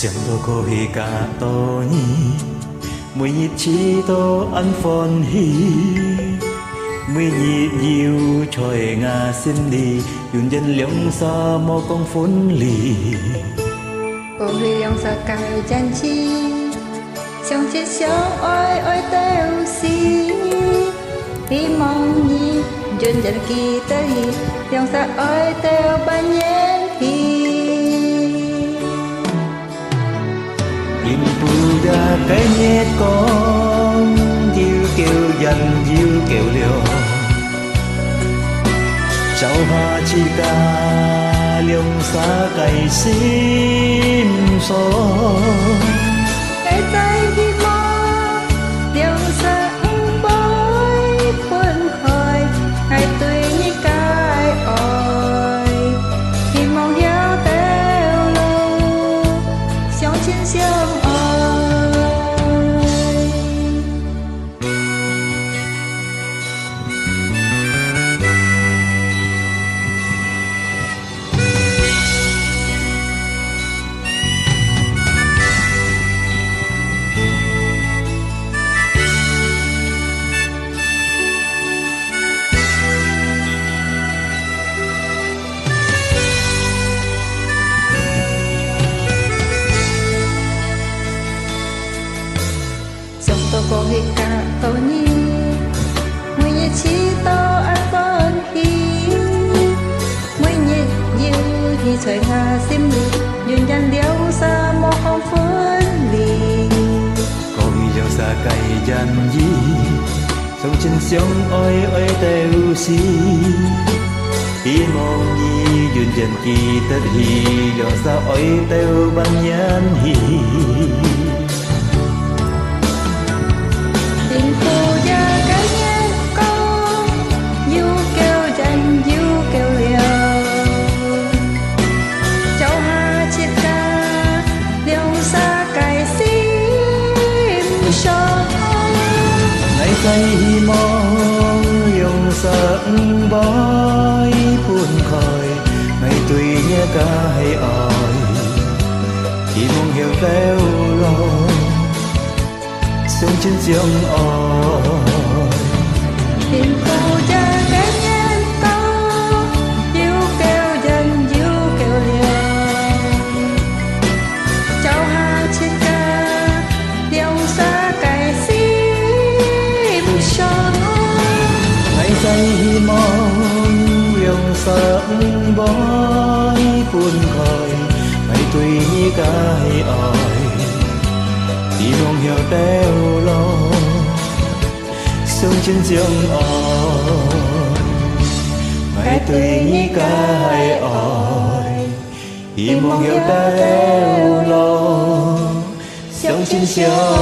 想到過去甲多年，每日似都很歡喜，每日要在我心裡，願人兩沙莫講分離。過去兩沙界真摯，相知相愛愛到死，希望你願人記得兩沙愛到百年去。Nhìn bù ra cái nhét con yêu kêu dần yêu kêu liều cháu hoa chi ca liông xa cày sim số cái tay đi mò liều xa bối cuốn khơi hai tuổi như cái ỏi thì mong hiếu teo lâu sống trên sông có hết cả tôi nhỉ mỗi nhật chỉ to ăn con hi mỗi nhật yêu thì trời nga sim lì duyên dáng điệu xa một không phân lì coi liều xa cày dần gì sống trên sông ôi ôi teo xí ý mong gì duyên dần kỳ tất hi liều xa ôi teo ban nhàn hi tình cô gia cái nhé con yêu kêu dành yêu kêu liều cháu ha chết ca liều xa cài sim sông ngày say mong dùng sẵn bói buồn khói ngày tùy nhé ca hay ỏi chỉ mong hiểu kéo lâu sống trên giông ỏi tình cô cha cái nhân câu yêu kêu dần yêu kêu liều cháu ha trên ca liều xa cài sim sông ngày say mong dùng sẵn bói buồn khói ngày tùy như ca hay ỏi chỉ mong hiểu teo lo sống trên giông ỏi ngày tùy như ca hay ỏi chỉ mong hiểu teo lo sống trên giông